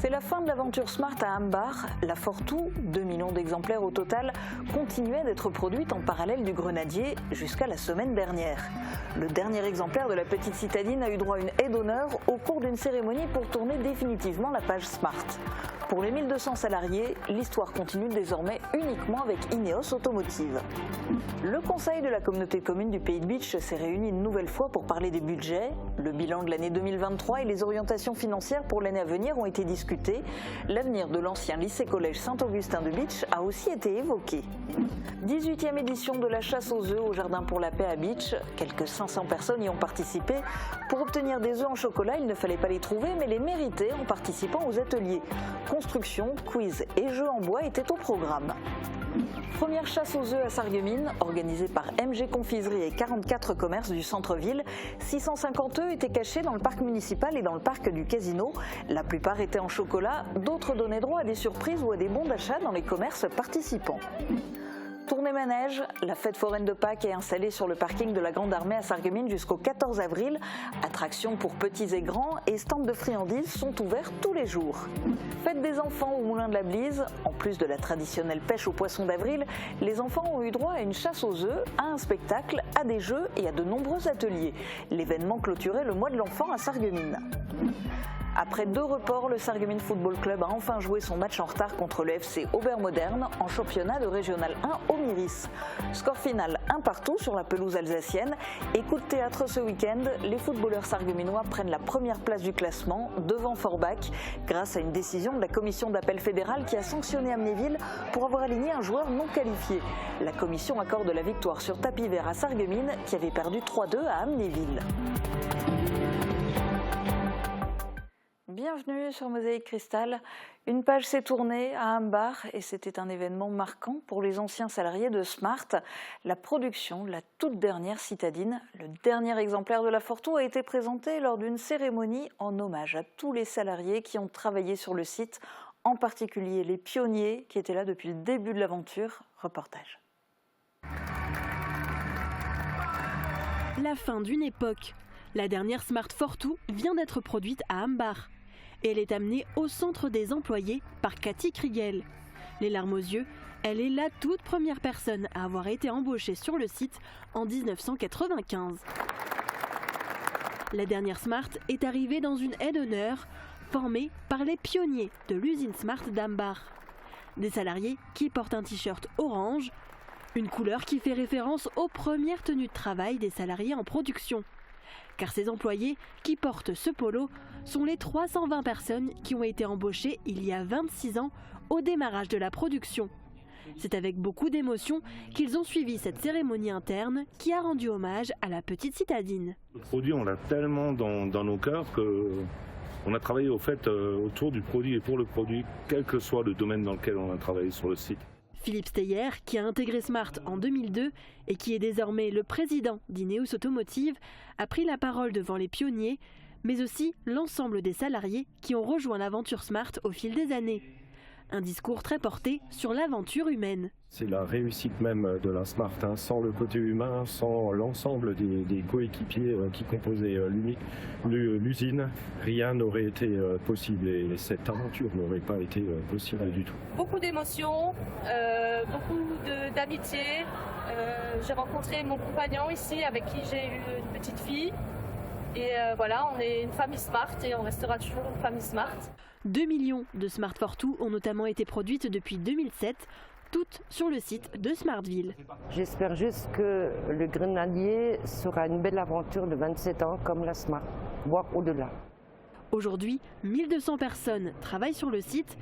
C'est la fin de l'aventure Smart à Ambar. La Fortwo, 2 millions d'exemplaires au total, continuait d'être produite en parallèle du Grenadier jusqu'à la semaine dernière. Le dernier exemplaire de la petite citadine a eu droit à une aide d'honneur au cours d'une cérémonie pour tourner définitivement la page Smart. Pour les 1200 salariés, l'histoire continue désormais uniquement avec Ineos Automotive. Le conseil de la communauté de communes du Pays de Bitche s'est réuni une nouvelle fois pour parler des budgets. Le bilan de l'année 2023 et les orientations financières pour l'année à venir ont été discutés. L'avenir de l'ancien lycée-collège Saint-Augustin de Bitche a aussi été évoqué. 18e édition de la chasse aux œufs au Jardin pour la Paix à Bitche. Quelques 500 personnes y ont participé. Pour obtenir des œufs en chocolat, il ne fallait pas les trouver, mais les mériter en participant aux ateliers. Construction, quiz et jeux en bois étaient au programme. Première chasse aux œufs à Sarreguemines, organisée par MG Confiserie et 44 commerces du centre-ville. 650 œufs étaient cachés dans le parc municipal et dans le parc du casino. La plupart étaient en chocolat, d'autres donnaient droit à des surprises ou à des bons d'achat dans les commerces participants. Tournée manège, la fête foraine de Pâques est installée sur le parking de la Grande Armée à Sarreguemines jusqu'au 14 avril. Attractions pour petits et grands et stands de friandises sont ouverts tous les jours. Fête des enfants au Moulin de la Blise. En plus de la traditionnelle pêche aux poissons d'avril, les enfants ont eu droit à une chasse aux œufs, à un spectacle, à des jeux et à de nombreux ateliers. L'événement clôturait le mois de l'enfant à Sarreguemines. Après 2 reports, le Sarreguemines Football Club a enfin joué son match en retard contre le FC Aubert-Moderne en championnat de Régional 1 au Miris. Score final 1-1 sur la pelouse alsacienne. Et coup de théâtre ce week-end, les footballeurs sarregueminois prennent la première place du classement devant Forbach grâce à une décision de la commission d'appel fédérale qui a sanctionné Amnéville pour avoir aligné un joueur non qualifié. La commission accorde la victoire sur tapis vert à Sarreguemines qui avait perdu 3-2 à Amnéville. Bienvenue sur Mosaïque Cristal. Une page s'est tournée à Ambar et c'était un événement marquant pour les anciens salariés de Smart. La production de la toute dernière citadine, le dernier exemplaire de la Fortwo, a été présenté lors d'une cérémonie en hommage à tous les salariés qui ont travaillé sur le site, en particulier les pionniers qui étaient là depuis le début de l'aventure. Reportage. La fin d'une époque. La dernière Smart Fortwo vient d'être produite à Ambar. Et elle est amenée au centre des employés par Cathy Kriegel. Les larmes aux yeux, elle est la toute première personne à avoir été embauchée sur le site en 1995. La dernière Smart est arrivée dans une aide d'honneur formée par les pionniers de l'usine Smart d'Ambar. Des salariés qui portent un t-shirt orange, une couleur qui fait référence aux premières tenues de travail des salariés en production. Car ces employés qui portent ce polo sont les 320 personnes qui ont été embauchées il y a 26 ans au démarrage de la production. C'est avec beaucoup d'émotion qu'ils ont suivi cette cérémonie interne qui a rendu hommage à la petite citadine. Le produit, on l'a tellement dans nos cœurs qu'on a travaillé au fait autour du produit et pour le produit, quel que soit le domaine dans lequel on a travaillé sur le site. Philippe Steyer, qui a intégré Smart en 2002 et qui est désormais le président d'Ineos Automotive, a pris la parole devant les pionniers, mais aussi l'ensemble des salariés qui ont rejoint l'aventure Smart au fil des années. Un discours très porté sur l'aventure humaine. C'est la réussite même de la Smart, sans le côté humain, sans l'ensemble des coéquipiers qui composaient l'usine, rien n'aurait été possible et cette aventure n'aurait pas été possible du tout. Beaucoup d'émotions, beaucoup d'amitié. J'ai rencontré mon compagnon ici avec qui j'ai eu une petite fille. Et voilà, on est une famille Smart et on restera toujours une famille Smart. 2 millions de Smart Fortwo ont notamment été produites depuis 2007, toutes sur le site de Smartville. J'espère juste que le Grenadier sera une belle aventure de 27 ans comme la Smart, voire au-delà. Aujourd'hui, 1200 personnes travaillent sur le site,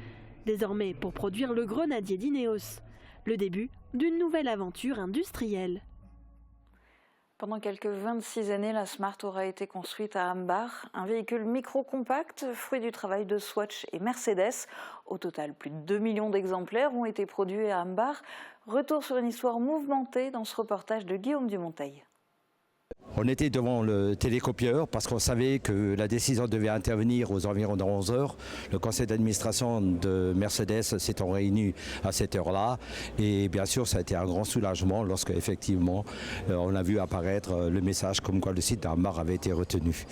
désormais pour produire le Grenadier d'Ineos. Le début d'une nouvelle aventure industrielle. Pendant quelques 26 années, la Smart aura été construite à Ambar, un véhicule micro-compact, fruit du travail de Swatch et Mercedes. Au total, plus de 2 millions d'exemplaires ont été produits à Ambar. Retour sur une histoire mouvementée dans ce reportage de Guillaume Dumonteil. On était devant le télécopieur parce qu'on savait que la décision devait intervenir aux environs de 11 h. Le conseil d'administration de Mercedes s'étant réuni à cette heure-là. Et bien sûr, ça a été un grand soulagement lorsque effectivement on a vu apparaître le message comme quoi le site d'Ambar avait été retenu.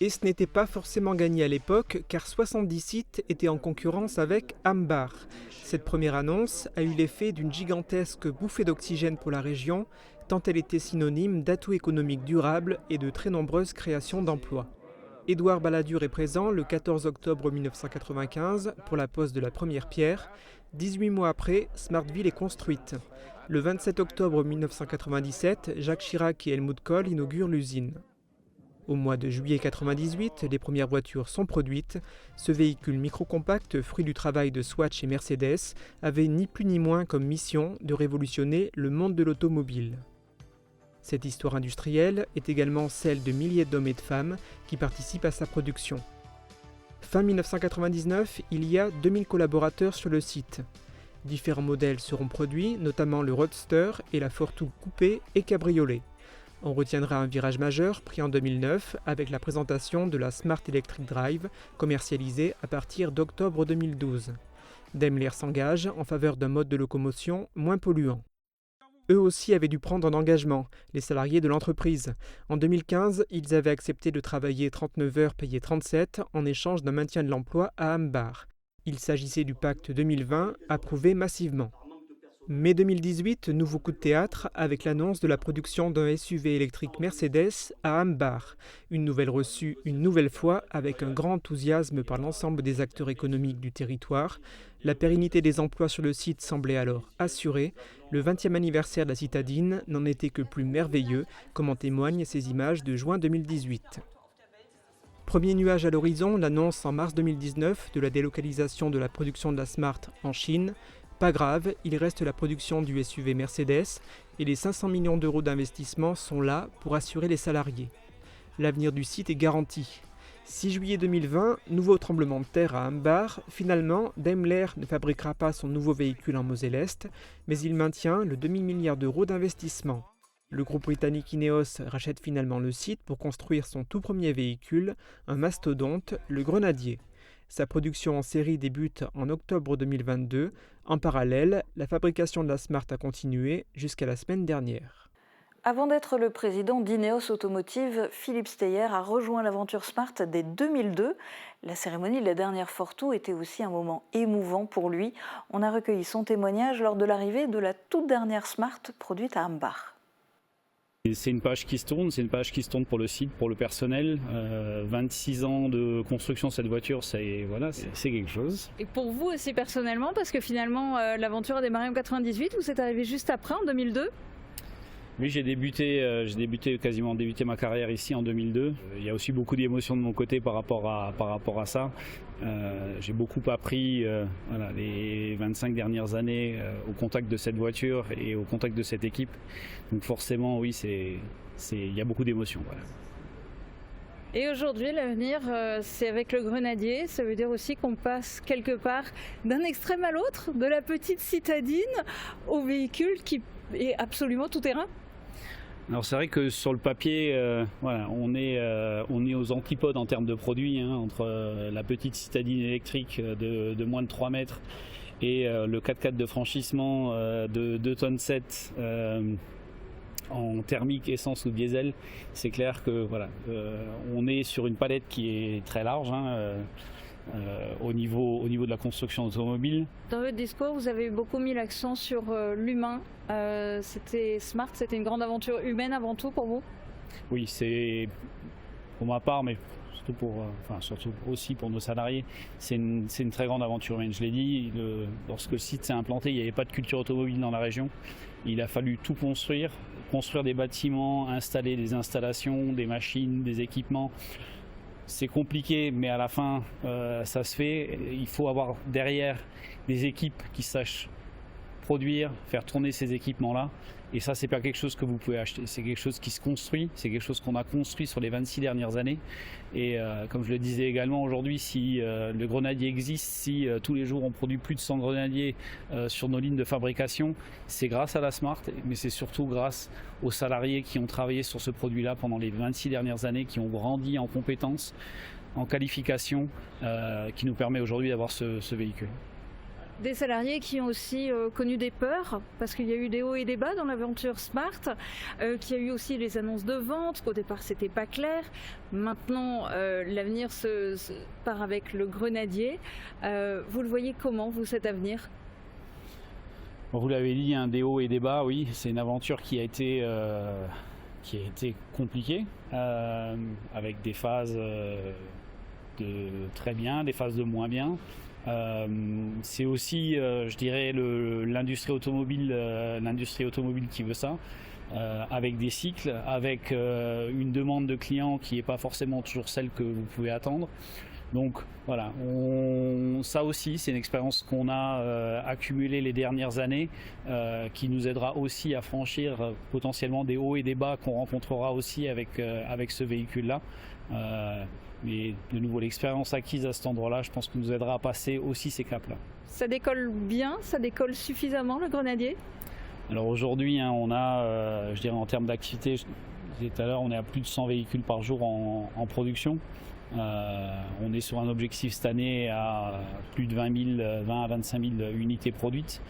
Et ce n'était pas forcément gagné à l'époque, car 70 sites étaient en concurrence avec Ambar. Cette première annonce a eu l'effet d'une gigantesque bouffée d'oxygène pour la région, tant elle était synonyme d'atouts économiques durables et de très nombreuses créations d'emplois. Édouard Balladur est présent le 14 octobre 1995 pour la pose de la première pierre. 18 mois après, Smartville est construite. Le 27 octobre 1997, Jacques Chirac et Helmut Kohl inaugurent l'usine. Au mois de juillet 1998, les premières voitures sont produites. Ce véhicule micro-compact, fruit du travail de Swatch et Mercedes, avait ni plus ni moins comme mission de révolutionner le monde de l'automobile. Cette histoire industrielle est également celle de milliers d'hommes et de femmes qui participent à sa production. Fin 1999, il y a 2000 collaborateurs sur le site. Différents modèles seront produits, notamment le Roadster et la Fortwo coupé et cabriolet. On retiendra un virage majeur pris en 2009 avec la présentation de la Smart Electric Drive, commercialisée à partir d'octobre 2012. Daimler s'engage en faveur d'un mode de locomotion moins polluant. Eux aussi avaient dû prendre un engagement, les salariés de l'entreprise. En 2015, ils avaient accepté de travailler 39 heures payées 37 en échange d'un maintien de l'emploi à Ambar. Il s'agissait du pacte 2020, approuvé massivement. Mai 2018, nouveau coup de théâtre avec l'annonce de la production d'un SUV électrique Mercedes à Ambar. Une nouvelle reçue une nouvelle fois avec un grand enthousiasme par l'ensemble des acteurs économiques du territoire. La pérennité des emplois sur le site semblait alors assurée. Le 20e anniversaire de la citadine n'en était que plus merveilleux, comme en témoignent ces images de juin 2018. Premier nuage à l'horizon, l'annonce en mars 2019 de la délocalisation de la production de la Smart en Chine. Pas grave, il reste la production du SUV Mercedes et les 500 millions d'euros d'investissement sont là pour assurer les salariés. L'avenir du site est garanti. 6 juillet 2020, nouveau tremblement de terre à Ambar. Finalement, Daimler ne fabriquera pas son nouveau véhicule en Moselle-Est, mais il maintient le demi-milliard d'euros d'investissement. Le groupe britannique Ineos rachète finalement le site pour construire son tout premier véhicule, un mastodonte, le Grenadier. Sa production en série débute en octobre 2022. En parallèle, la fabrication de la Smart a continué jusqu'à la semaine dernière. Avant d'être le président d'Ineos Automotive, Philippe Steyer a rejoint l'aventure Smart dès 2002. La cérémonie de la dernière Fortwo était aussi un moment émouvant pour lui. On a recueilli son témoignage lors de l'arrivée de la toute dernière Smart produite à Ambar. C'est une page qui se tourne, c'est une page qui se tourne pour le site, pour le personnel. 26 ans de construction de cette voiture, c'est quelque chose. Et pour vous aussi personnellement, parce que finalement l'aventure a démarré en 98, vous êtes arrivé juste après, en 2002 ? Oui, j'ai quasiment débuté ma carrière ici en 2002. Il y a aussi beaucoup d'émotions de mon côté par rapport à ça. J'ai beaucoup appris les 25 dernières années au contact de cette voiture et au contact de cette équipe. Donc forcément, oui, il y a beaucoup d'émotions. Voilà. Et aujourd'hui, l'avenir, c'est avec le Grenadier. Ça veut dire aussi qu'on passe quelque part d'un extrême à l'autre, de la petite citadine au véhicule qui est absolument tout-terrain. Alors c'est vrai que sur le papier, on est aux antipodes en termes de produits, entre la petite citadine électrique de moins de 3 mètres et le 4x4 de franchissement de 2,7 tonnes en thermique, essence ou diesel. C'est clair que on est sur une palette qui est très large. Au niveau de la construction automobile. Dans votre discours, vous avez beaucoup mis l'accent sur l'humain. C'était Smart, c'était une grande aventure humaine avant tout pour vous ? Oui, c'est pour ma part, mais surtout aussi pour nos salariés, c'est une très grande aventure humaine. Je l'ai dit, lorsque le site s'est implanté, il n'y avait pas de culture automobile dans la région. Il a fallu tout construire des bâtiments, installer des installations, des machines, des équipements. C'est compliqué, mais à la fin, ça se fait. Il faut avoir derrière des équipes qui sachent produire, faire tourner ces équipements-là. Et ça, c'est pas quelque chose que vous pouvez acheter. C'est quelque chose qui se construit. C'est quelque chose qu'on a construit sur les 26 dernières années. Et comme je le disais également aujourd'hui, si le Grenadier existe, si tous les jours on produit plus de 100 Grenadiers sur nos lignes de fabrication, c'est grâce à la Smart, mais c'est surtout grâce aux salariés qui ont travaillé sur ce produit-là pendant les 26 dernières années, qui ont grandi en compétences, en qualification, qui nous permet aujourd'hui d'avoir ce véhicule. Des salariés qui ont aussi connu des peurs, parce qu'il y a eu des hauts et des bas dans l'aventure Smart, qu'il y a eu aussi les annonces de vente, qu'au départ c'était pas clair. Maintenant, l'avenir se part avec le Grenadier. Vous le voyez comment, vous, cet avenir ? Bon, vous l'avez dit, des hauts et des bas, oui, c'est une aventure qui a été compliquée, avec des phases de très bien, des phases de moins bien. C'est aussi, je dirais, l'industrie automobile qui veut ça, avec des cycles, avec une demande de clients qui n'est pas forcément toujours celle que vous pouvez attendre. Donc voilà, ça aussi c'est une expérience qu'on a accumulée les dernières années, qui nous aidera aussi à franchir potentiellement des hauts et des bas qu'on rencontrera aussi avec ce véhicule-là. Mais de nouveau, l'expérience acquise à cet endroit-là, je pense que nous aidera à passer aussi ces caps-là. Ça décolle bien, ça décolle suffisamment, le Grenadier ? Alors aujourd'hui, on a, je dirais en termes d'activité, je disais tout à l'heure, on est à plus de 100 véhicules par jour en production. On est sur un objectif cette année à plus de 20 à 25 000 unités produites.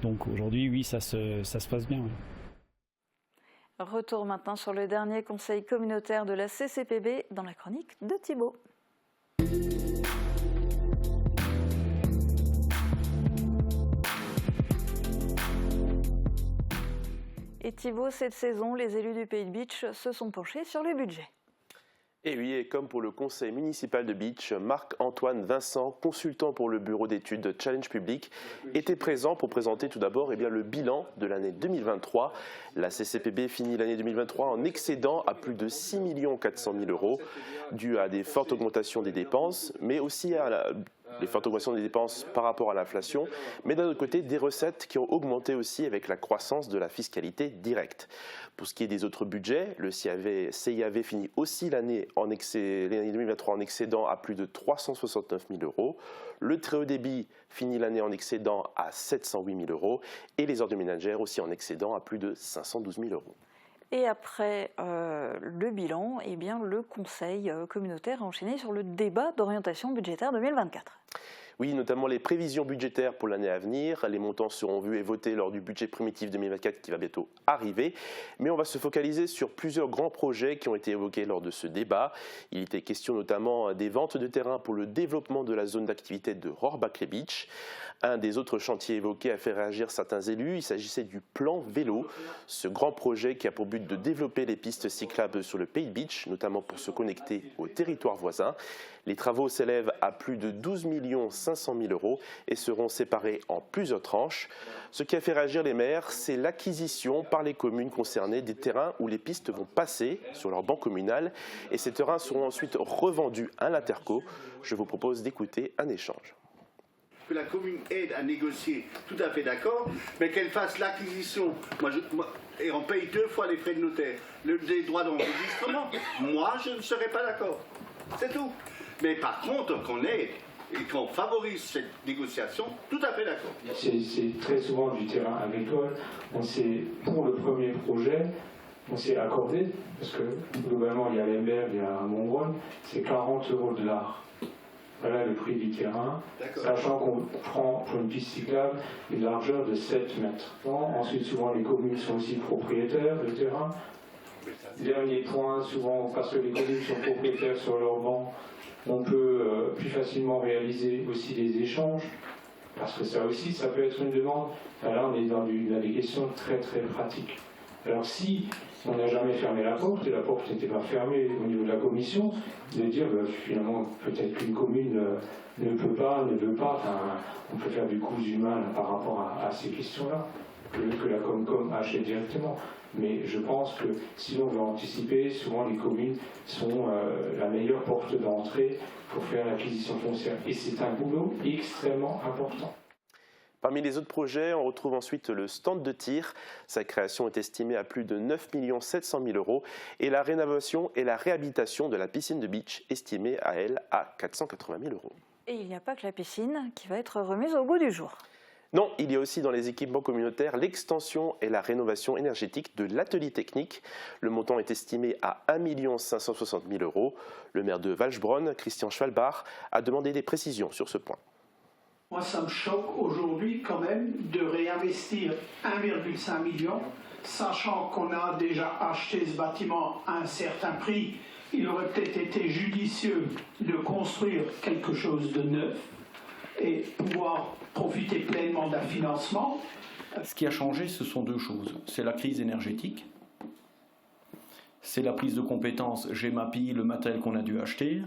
Donc aujourd'hui, oui, ça se passe bien. Oui. Retour maintenant sur le dernier conseil communautaire de la CCPB dans la chronique de Thibaut. Et Thibaut, cette saison, les élus du Pays de Bitche se sont penchés sur le budget. Et oui, et comme pour le conseil municipal de Bitche, Marc-Antoine Vincent, consultant pour le bureau d'études Challenge Public, était présent pour présenter tout d'abord le bilan de l'année 2023. La CCPB finit l'année 2023 en excédent à plus de 6 400 000 €, dû à des fortes augmentations des dépenses, mais aussi à les fortes augmentations des dépenses par rapport à l'inflation, mais d'un autre côté, des recettes qui ont augmenté aussi avec la croissance de la fiscalité directe. Pour ce qui est des autres budgets, le CIAV finit aussi l'année 2023 en excédent à plus de 369 000 €. Le très haut débit finit l'année en excédent à 708 000 € et les ordres ménagères aussi en excédent à plus de 512 000 €. Et après le bilan, le Conseil communautaire a enchaîné sur le débat d'orientation budgétaire 2024. Oui, notamment les prévisions budgétaires pour l'année à venir. Les montants seront vus et votés lors du budget primitif 2024 qui va bientôt arriver. Mais on va se focaliser sur plusieurs grands projets qui ont été évoqués lors de ce débat. Il était question notamment des ventes de terrain pour le développement de la zone d'activité de Rohrbach-les-Bitches. Un des autres chantiers évoqués a fait réagir certains élus. Il s'agissait du plan vélo, ce grand projet qui a pour but de développer les pistes cyclables sur le Pays de Bitche, notamment pour se connecter aux territoires voisins. Les travaux s'élèvent à plus de 12 500 000 € et seront séparés en plusieurs tranches. Ce qui a fait réagir les maires, c'est l'acquisition par les communes concernées des terrains où les pistes vont passer sur leur banc communal et ces terrains seront ensuite revendus à l'Interco. Je vous propose d'écouter un échange. Que la commune aide à négocier, tout à fait d'accord, mais qu'elle fasse l'acquisition. Et on paye 2 fois les frais de notaire, les droits d'enregistrement. Moi, je ne serais pas d'accord. C'est tout. Mais par contre, qu'on aide et qu'on favorise cette négociation, tout à fait d'accord. C'est très souvent du terrain agricole. Pour le premier projet, on s'est accordé, parce que globalement, il y a Lemberg, il y a Montbronn, c'est 40 € de l'art. Voilà le prix du terrain, sachant qu'on prend pour une piste cyclable une largeur de 7 mètres. Ensuite, souvent, les communes sont aussi propriétaires du terrain. Dernier point, souvent, parce que les communes sont propriétaires sur leur banc, on peut plus facilement réaliser aussi des échanges, parce que ça aussi, ça peut être une demande. Là, on est dans des questions très très pratiques. Alors si on n'a jamais fermé la porte, et la porte n'était pas fermée au niveau de la commission, de dire finalement peut-être qu'une commune ne peut pas, ne veut pas, on peut faire du cousu humain par rapport à ces questions-là, que la Comcom achète directement. Mais je pense que si l'on veut anticiper, souvent les communes sont la meilleure porte d'entrée pour faire l'acquisition foncière. Et c'est un boulot extrêmement important. Parmi les autres projets, on retrouve ensuite le stand de tir. Sa création est estimée à plus de 9 700 000 € et la rénovation et la réhabilitation de la piscine de Bitche estimée à elle à 480 000 €. Et il n'y a pas que la piscine qui va être remise au goût du jour. Non, il y a aussi dans les équipements communautaires l'extension et la rénovation énergétique de l'atelier technique. Le montant est estimé à 1 560 000 €. Le maire de Walchbronn, Christian Schwalbach, a demandé des précisions sur ce point. Moi, ça me choque aujourd'hui quand même de réinvestir 1,5 million, sachant qu'on a déjà acheté ce bâtiment à un certain prix. Il aurait peut-être été judicieux de construire quelque chose de neuf et pouvoir profiter pleinement d'un financement. Ce qui a changé, ce sont deux choses. C'est la crise énergétique, c'est la prise de compétences GEMAPI, le matériel qu'on a dû acheter,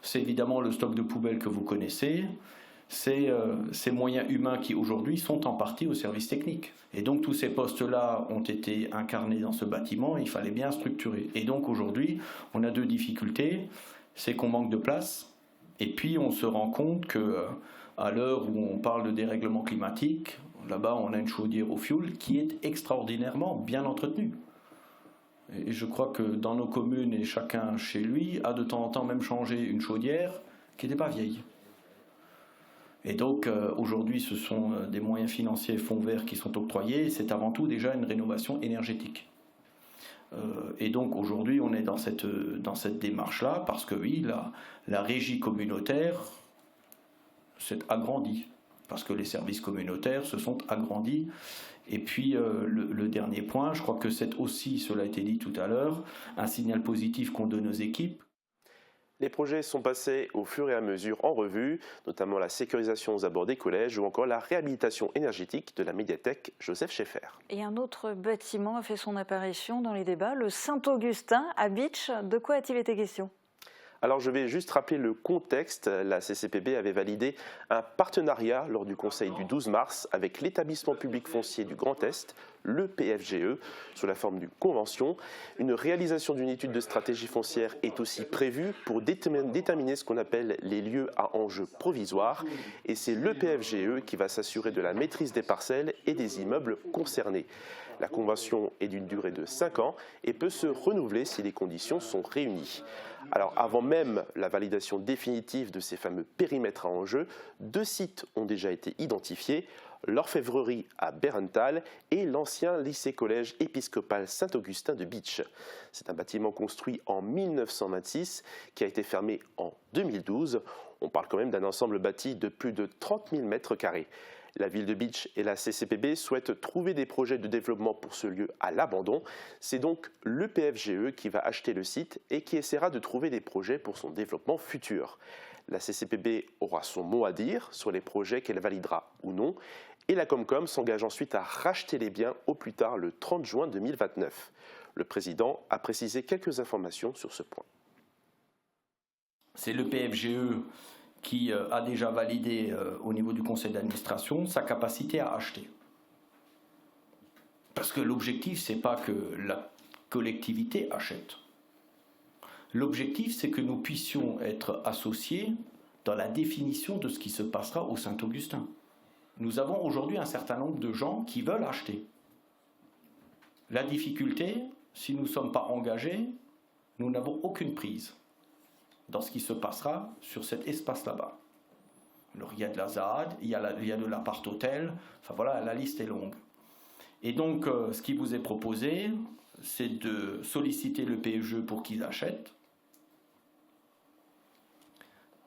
c'est évidemment le stock de poubelles que vous connaissez, c'est ces moyens humains qui aujourd'hui sont en partie au service technique. Et donc tous ces postes-là ont été incarnés dans ce bâtiment, il fallait bien structurer. Et donc aujourd'hui, on a deux difficultés, c'est qu'on manque de place, et puis on se rend compte que à l'heure où on parle de dérèglement climatique, là-bas on a une chaudière au fioul qui est extraordinairement bien entretenue. Et je crois que dans nos communes et chacun chez lui a de temps en temps même changé une chaudière qui n'était pas vieille. Et donc aujourd'hui ce sont des moyens financiers fonds verts qui sont octroyés, c'est avant tout déjà une rénovation énergétique. Et donc aujourd'hui on est dans cette démarche-là parce que oui, la régie communautaire s'est agrandie, parce que les services communautaires se sont agrandis. Et puis le dernier point, je crois que c'est aussi, cela a été dit tout à l'heure, un signal positif qu'on donne aux équipes. Les projets sont passés au fur et à mesure en revue, notamment la sécurisation aux abords des collèges ou encore la réhabilitation énergétique de la médiathèque Joseph Schaeffer. Et un autre bâtiment a fait son apparition dans les débats, le Saint-Augustin à Bitche. De quoi a-t-il été question ? Alors je vais juste rappeler le contexte. La CCPB avait validé un partenariat lors du conseil du 12 mars avec l'établissement public foncier du Grand Est, le PFGE, sous la forme d'une convention. Une réalisation d'une étude de stratégie foncière est aussi prévue pour déterminer ce qu'on appelle les lieux à enjeux provisoires. Et c'est le PFGE qui va s'assurer de la maîtrise des parcelles et des immeubles concernés. La convention est d'une durée de 5 ans et peut se renouveler si les conditions sont réunies. Alors avant même la validation définitive de ces fameux périmètres à enjeu, 2 sites ont déjà été identifiés, l'orfèvrerie à Berenthal et l'ancien lycée-collège épiscopal Saint-Augustin de Bitche. C'est un bâtiment construit en 1926 qui a été fermé en 2012. On parle quand même d'un ensemble bâti de plus de 30 000 mètres carrés. La ville de Bitche et la CCPB souhaitent trouver des projets de développement pour ce lieu à l'abandon. C'est donc le PFGE qui va acheter le site et qui essaiera de trouver des projets pour son développement futur. La CCPB aura son mot à dire sur les projets qu'elle validera ou non. Et la Comcom s'engage ensuite à racheter les biens au plus tard le 30 juin 2029. Le président a précisé quelques informations sur ce point. C'est le PFGE qui a déjà validé au niveau du conseil d'administration sa capacité à acheter. Parce que l'objectif, ce n'est pas que la collectivité achète. L'objectif, c'est que nous puissions être associés dans la définition de ce qui se passera au Saint-Augustin. Nous avons aujourd'hui un certain nombre de gens qui veulent acheter. La difficulté, si nous ne sommes pas engagés, nous n'avons aucune prise dans ce qui se passera sur cet espace là-bas. Alors il y a de la ZAD, il y a de l'appart-hôtel, enfin voilà, la liste est longue. Et donc ce qui vous est proposé, c'est de solliciter le PFGE pour qu'ils achètent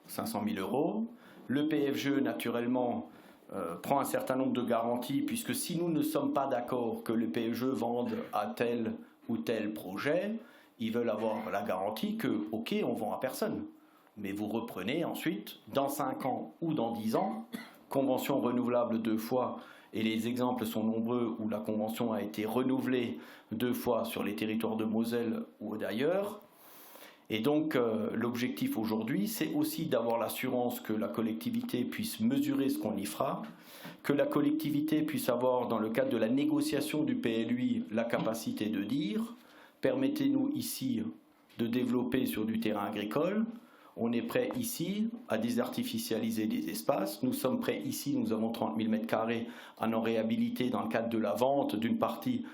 500 000 €. Le PFGE, naturellement, prend un certain nombre de garanties, puisque si nous ne sommes pas d'accord que le PFGE vende à tel ou tel projet, ils veulent avoir la garantie que, ok, on vend à personne. Mais vous reprenez ensuite, dans 5 ans ou dans 10 ans, convention renouvelable 2 fois, et les exemples sont nombreux où la convention a été renouvelée 2 fois sur les territoires de Moselle ou d'ailleurs. Et donc l'objectif aujourd'hui, c'est aussi d'avoir l'assurance que la collectivité puisse mesurer ce qu'on y fera, que la collectivité puisse avoir, dans le cadre de la négociation du PLUI, la capacité de dire « permettez-nous ici de développer sur du terrain agricole ». On est prêt ici à désartificialiser des espaces. Nous sommes prêts ici, nous avons 30 000 m² à en réhabiliter dans le cadre de la vente d'une partie,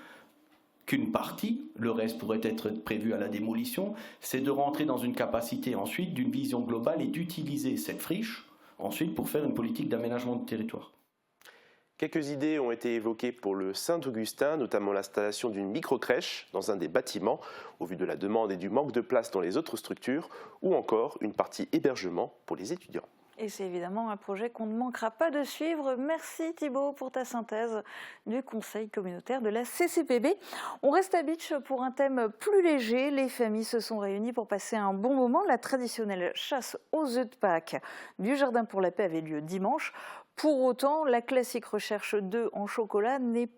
qu'une partie, le reste pourrait être prévu à la démolition. C'est de rentrer dans une capacité ensuite d'une vision globale et d'utiliser cette friche ensuite pour faire une politique d'aménagement du territoire. Quelques idées ont été évoquées pour le Saint-Augustin, notamment l'installation d'une micro-crèche dans un des bâtiments, au vu de la demande et du manque de place dans les autres structures, ou encore une partie hébergement pour les étudiants. Et c'est évidemment un projet qu'on ne manquera pas de suivre. Merci Thibaut pour ta synthèse du Conseil communautaire de la CCPB. On reste à Bitche pour un thème plus léger. Les familles se sont réunies pour passer un bon moment. La traditionnelle chasse aux œufs de Pâques du Jardin pour la Paix avait lieu dimanche. Pour autant, la classique recherche d'œufs en chocolat n'est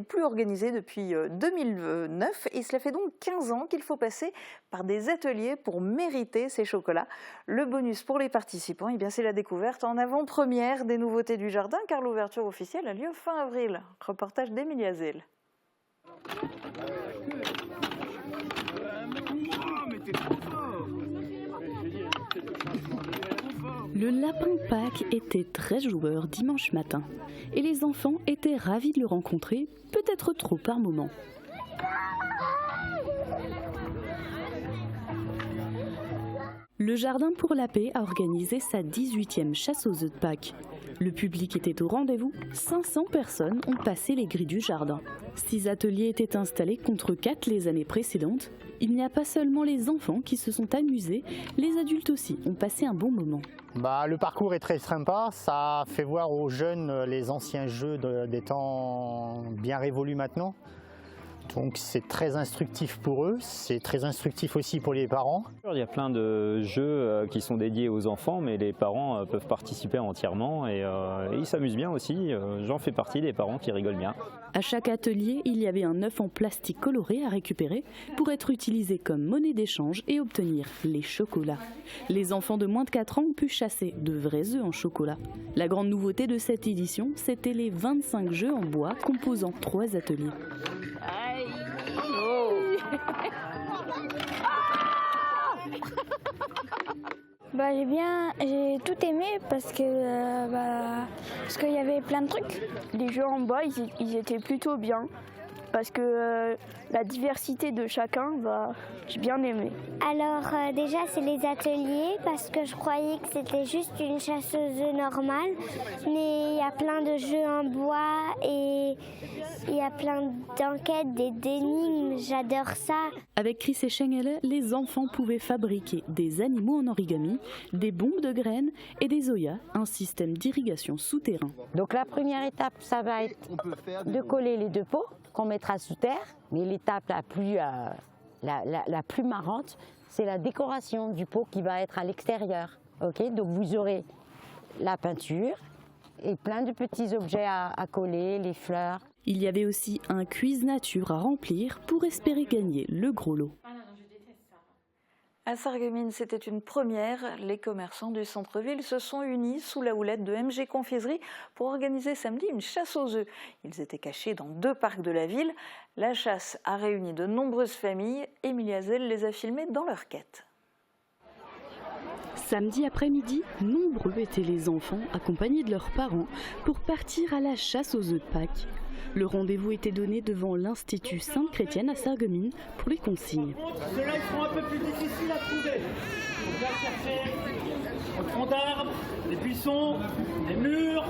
plus organisée depuis 2009 et cela fait donc 15 ans qu'il faut passer par des ateliers pour mériter ces chocolats. Le bonus pour les participants, eh bien, c'est la découverte en avant-première des nouveautés du jardin car l'ouverture officielle a lieu fin avril. Reportage d'Emilia Zell. Le lapin de Pâques était très joueur dimanche matin et les enfants étaient ravis de le rencontrer, peut-être trop par moment. Le Jardin pour la Paix a organisé sa 18e chasse aux œufs de Pâques. Le public était au rendez-vous, 500 personnes ont passé les grilles du jardin. 6 ateliers étaient installés contre 4 les années précédentes. Il n'y a pas seulement les enfants qui se sont amusés, les adultes aussi ont passé un bon moment. Le parcours est très sympa, ça fait voir aux jeunes les anciens jeux des temps bien révolus maintenant. Donc c'est très instructif pour eux, c'est très instructif aussi pour les parents. Il y a plein de jeux qui sont dédiés aux enfants, mais les parents peuvent participer entièrement et ils s'amusent bien aussi. J'en fais partie des parents qui rigolent bien. À chaque atelier, il y avait un œuf en plastique coloré à récupérer pour être utilisé comme monnaie d'échange et obtenir les chocolats. Les enfants de moins de 4 ans ont pu chasser de vrais œufs en chocolat. La grande nouveauté de cette édition, c'était les 25 jeux en bois composant 3 ateliers. J'ai tout aimé parce qu'il y avait plein de trucs. Les jeux en bois, ils étaient plutôt bien parce que la diversité de chacun, j'ai bien aimé. Alors déjà c'est les ateliers parce que je croyais que c'était juste une chasse aux œufs normale, mais il y a plein de jeux en bois et il y a plein d'enquêtes, d'énigmes, j'adore ça. Avec Chris et Schengel, les enfants pouvaient fabriquer des animaux en origami, des bombes de graines et des Zoya, un système d'irrigation souterrain. Donc la première étape, ça va être de coller les 2 pots qu'on mettra sous terre, mais l'étape la plus marrante, c'est la décoration du pot qui va être à l'extérieur. Okay, donc vous aurez la peinture et plein de petits objets à coller, les fleurs. Il y avait aussi un quiz nature à remplir pour espérer gagner le gros lot. À Sarreguemines, c'était une première. Les commerçants du centre-ville se sont unis sous la houlette de MG Confiserie pour organiser samedi une chasse aux œufs. Ils étaient cachés dans 2 parcs de la ville. La chasse a réuni de nombreuses familles. Emilia Zell les a filmées dans leur quête. Samedi après-midi, nombreux étaient les enfants accompagnés de leurs parents pour partir à la chasse aux œufs de Pâques. Le rendez-vous était donné devant l'Institut Sainte-Chrétienne à Sarreguemines pour les consignes. Ceux-là, ils seront un peu plus difficiles à trouver. On va chercher le tronc d'arbres, des buissons, des murs.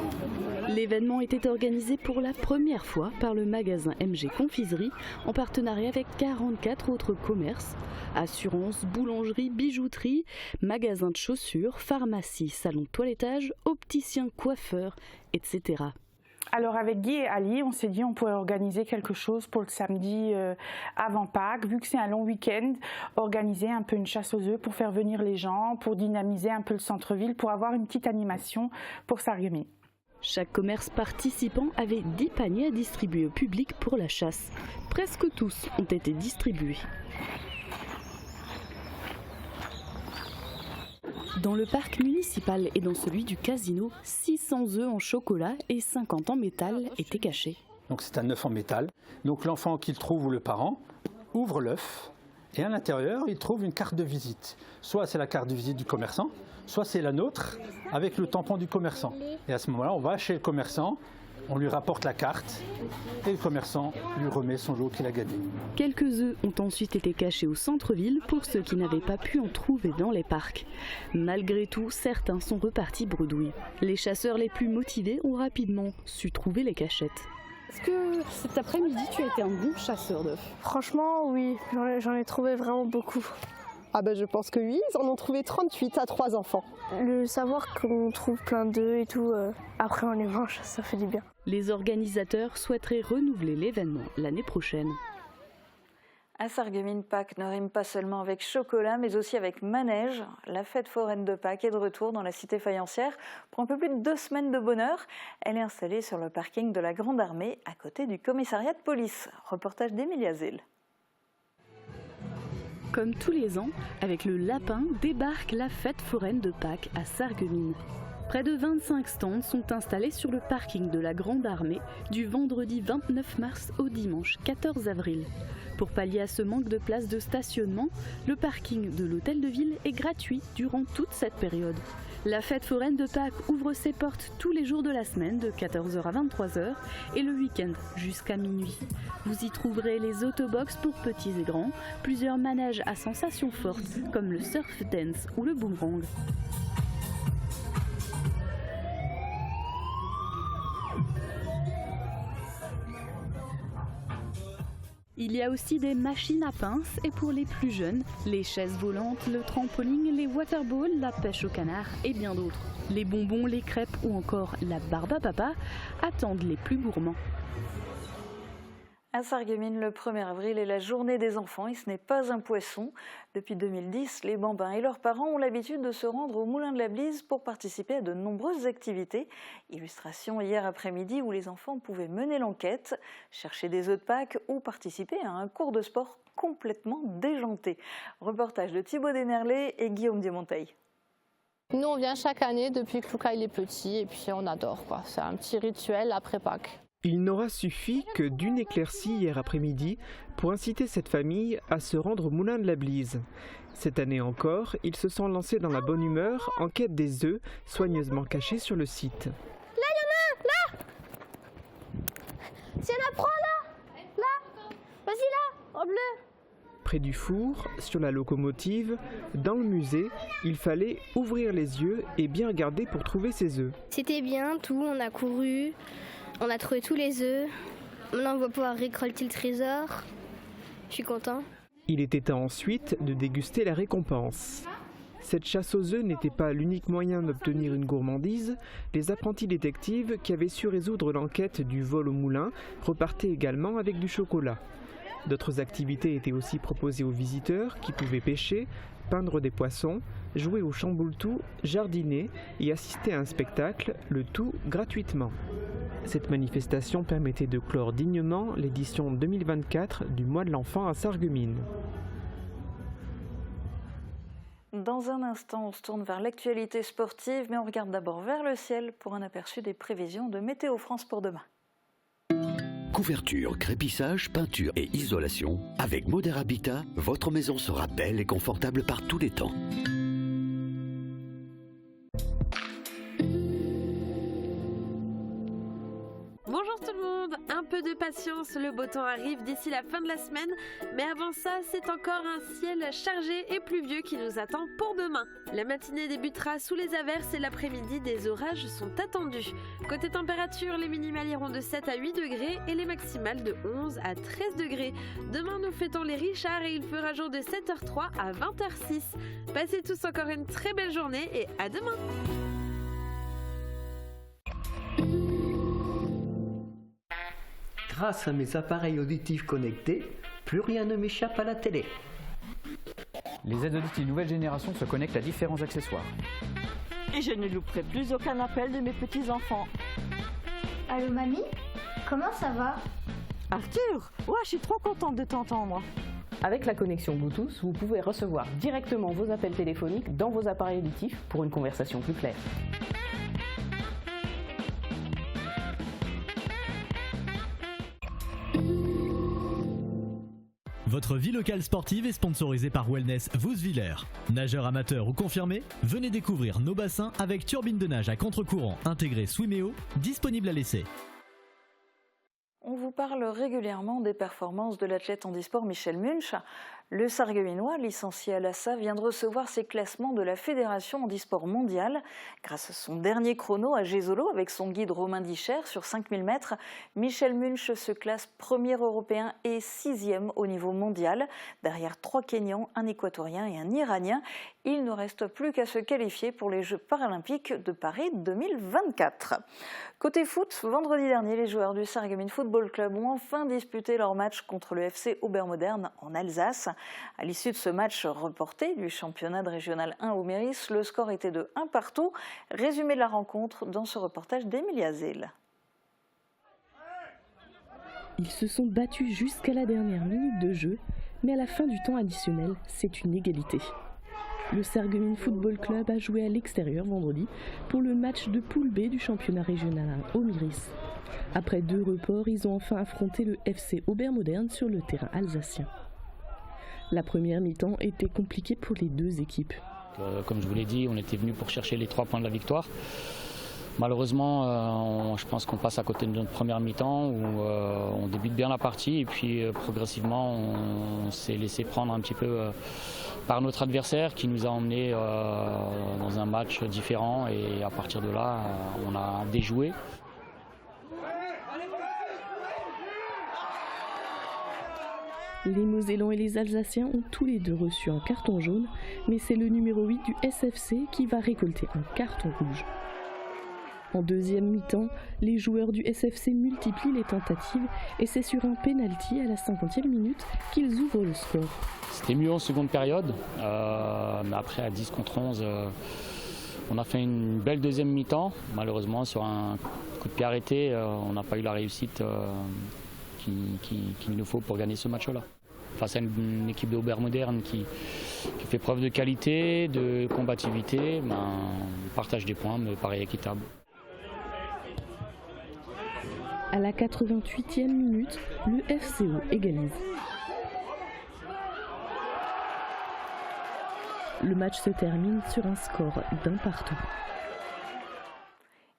L'événement était organisé pour la première fois par le magasin MG Confiserie en partenariat avec 44 autres commerces, assurances, boulangerie, bijouterie, magasins de chaussures, pharmacie, salon de toilettage, opticien, coiffeur, etc. Alors avec Guy et Ali, on s'est dit on pourrait organiser quelque chose pour le samedi avant Pâques, vu que c'est un long week-end, organiser un peu une chasse aux œufs pour faire venir les gens, pour dynamiser un peu le centre-ville, pour avoir une petite animation pour Sarreguemines. Chaque commerce participant avait 10 paniers à distribuer au public pour la chasse. Presque tous ont été distribués. Dans le parc municipal et dans celui du casino, 600 œufs en chocolat et 50 en métal étaient cachés. Donc c'est un œuf en métal. Donc l'enfant qui le trouve ou le parent ouvre l'œuf et à l'intérieur il trouve une carte de visite. Soit c'est la carte de visite du commerçant, soit c'est la nôtre avec le tampon du commerçant. Et à ce moment-là, on va chez le commerçant, on lui rapporte la carte et le commerçant lui remet son lot qu'il a gagné. Quelques œufs ont ensuite été cachés au centre-ville pour ceux qui n'avaient pas pu en trouver dans les parcs. Malgré tout, certains sont repartis bredouilles. Les chasseurs les plus motivés ont rapidement su trouver les cachettes. Est-ce que cet après-midi, tu as été un bon chasseur d'œufs? Franchement, oui, j'en ai trouvé vraiment beaucoup. Ah ben je pense que oui, ils en ont trouvé 38 à 3 enfants. Le savoir qu'on trouve plein d'œufs et tout, après on les mange, ça fait du bien. Les organisateurs souhaiteraient renouveler l'événement l'année prochaine. À Sarreguemines, Pâques ne rime pas seulement avec chocolat, mais aussi avec manège. La fête foraine de Pâques est de retour dans la cité faïencière pour un peu plus de 2 semaines de bonheur. Elle est installée sur le parking de la Grande Armée, à côté du commissariat de police. Reportage d'Emilia Zell. Comme tous les ans, avec le lapin débarque la fête foraine de Pâques à Sarreguemines. Près de 25 stands sont installés sur le parking de la Grande Armée du vendredi 29 mars au dimanche 14 avril. Pour pallier à ce manque de places de stationnement, le parking de l'hôtel de ville est gratuit durant toute cette période. La fête foraine de Pâques ouvre ses portes tous les jours de la semaine de 14h à 23h et le week-end jusqu'à minuit. Vous y trouverez les autobox pour petits et grands, plusieurs manèges à sensations fortes comme le surf dance ou le boomerang. Il y a aussi des machines à pince et pour les plus jeunes, les chaises volantes, le trampoline, les waterballs, la pêche au canard et bien d'autres. Les bonbons, les crêpes ou encore la barbe à papa attendent les plus gourmands. À Sarreguemines, le 1er avril est la journée des enfants et ce n'est pas un poisson. Depuis 2010, les bambins et leurs parents ont l'habitude de se rendre au Moulin de la Blise pour participer à de nombreuses activités. Illustration hier après-midi où les enfants pouvaient mener l'enquête, chercher des œufs de Pâques ou participer à un cours de sport complètement déjanté. Reportage de Thibaut Desnerlé et Guillaume Diamonteil. Nous, on vient chaque année depuis que Lucas il est petit et puis on adore. C'est un petit rituel après Pâques. Il n'aura suffi que d'une éclaircie hier après-midi pour inciter cette famille à se rendre au Moulin de la Blise. Cette année encore, ils se sont lancés dans la bonne humeur en quête des œufs soigneusement cachés sur le site. Là, il y en a un, là. Tiens, la prends là. Là. Vas-y là, en bleu. Près du four, sur la locomotive, dans le musée, il fallait ouvrir les yeux et bien regarder pour trouver ces œufs. C'était bien, tout, on a couru. On a trouvé tous les œufs. Maintenant, on va pouvoir récolter le trésor. Je suis content. Il était temps ensuite de déguster la récompense. Cette chasse aux œufs n'était pas l'unique moyen d'obtenir une gourmandise. Les apprentis détectives qui avaient su résoudre l'enquête du vol au moulin repartaient également avec du chocolat. D'autres activités étaient aussi proposées aux visiteurs qui pouvaient pêcher, peindre des poissons, jouer au chamboule-tout, jardiner et assister à un spectacle, le tout gratuitement. Cette manifestation permettait de clore dignement l'édition 2024 du Mois de l'Enfant à Sarreguemines. Dans un instant, on se tourne vers l'actualité sportive, mais on regarde d'abord vers le ciel pour un aperçu des prévisions de Météo France pour demain. Couverture, crépissage, peinture et isolation. Avec Moder Habitat, votre maison sera belle et confortable par tous les temps. Bonjour tout le monde, un peu de patience, le beau temps arrive d'ici la fin de la semaine, mais avant ça, c'est encore un ciel chargé et pluvieux qui nous attend pour demain. La matinée débutera sous les averses et l'après-midi, des orages sont attendus. Côté température, les minimales iront de 7 à 8 degrés et les maximales de 11 à 13 degrés. Demain, nous fêtons les Richards et il fera jour de 7h03 à 20h06. Passez tous encore une très belle journée et à demain. Grâce à mes appareils auditifs connectés, plus rien ne m'échappe à la télé. Les aides auditives nouvelle génération se connectent à différents accessoires. Et je ne louperai plus aucun appel de mes petits-enfants. Allô mamie? Comment ça va? Arthur, ouais, je suis trop contente de t'entendre. Avec la connexion Bluetooth, vous pouvez recevoir directement vos appels téléphoniques dans vos appareils auditifs pour une conversation plus claire. Votre vie locale sportive est sponsorisée par Wellness Vouswiller. Nageur amateur ou confirmé, venez découvrir nos bassins avec turbine de nage à contre-courant intégrée Swimeo, disponible à l'essai. On vous parle régulièrement des performances de l'athlète handisport Michel Munch. Le Sarregueminois, licencié à l'ASSA, vient de recevoir ses classements de la Fédération handisport mondiale. Grâce à son dernier chrono à Jesolo avec son guide Romain Dicher sur 5000 mètres, Michel Munch se classe premier européen et 6e au niveau mondial. Derrière 3 Kenyans, un Équatorien et un Iranien, il ne reste plus qu'à se qualifier pour les Jeux paralympiques de Paris 2024. Côté foot, vendredi dernier, les joueurs du Sarreguemines Football Club ont enfin disputé leur match contre le FC Obermodern en Alsace. À l'issue de ce match reporté du championnat de régional 1 au Méris, le score était de 1-1. Résumé de la rencontre dans ce reportage d'Emilia Zell. Ils se sont battus jusqu'à la dernière minute de jeu, mais à la fin du temps additionnel, c'est une égalité. Le Sarreguemines Football Club a joué à l'extérieur vendredi pour le match de poule B du championnat régional 1 au Miris. Après 2 reports, ils ont enfin affronté le FC Obermodern sur le terrain alsacien. La première mi-temps était compliquée pour les 2 équipes. Comme je vous l'ai dit, on était venu pour chercher les 3 points de la victoire. Malheureusement, je pense qu'on passe à côté de notre première mi-temps où on débute bien la partie et puis progressivement on s'est laissé prendre un petit peu par notre adversaire qui nous a emmenés dans un match différent et à partir de là on a déjoué. Les Mosellans et les Alsaciens ont tous les 2 reçu un carton jaune, mais c'est le numéro 8 du SFC qui va récolter un carton rouge. En deuxième mi-temps, les joueurs du SFC multiplient les tentatives et c'est sur un pénalty à la 50e minute qu'ils ouvrent le score. C'était mieux en seconde période, mais après à 10 contre 11, on a fait une belle deuxième mi-temps. Malheureusement, sur un coup de pied arrêté, on n'a pas eu la réussite qu'il nous faut pour gagner ce match-là. Face à une équipe de Obermodern qui fait preuve de qualité, de combativité, on partage des points, me paraît équitable. À la 88e minute, le FCO égalise. Le match se termine sur un score d'1-1.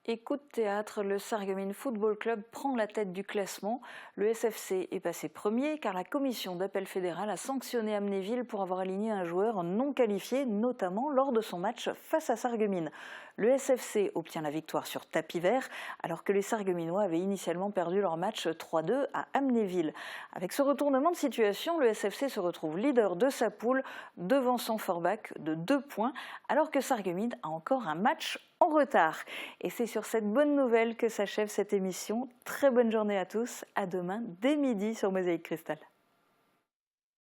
Et coup de théâtre, le Sarreguemines Football Club prend la tête du classement. Le SFC est passé premier car la commission d'appel fédéral a sanctionné Amnéville pour avoir aligné un joueur non qualifié, notamment lors de son match face à Sarreguemines. Le SFC obtient la victoire sur tapis vert alors que les Sarregueminois avaient initialement perdu leur match 3-2 à Amnéville. Avec ce retournement de situation, le SFC se retrouve leader de sa poule devant son Forbach de 2 points alors que Sarreguemines a encore un match en retard. Et c'est sur cette bonne nouvelle que s'achève cette émission. Très bonne journée à tous. À demain dès midi sur Mosaïque Cristal.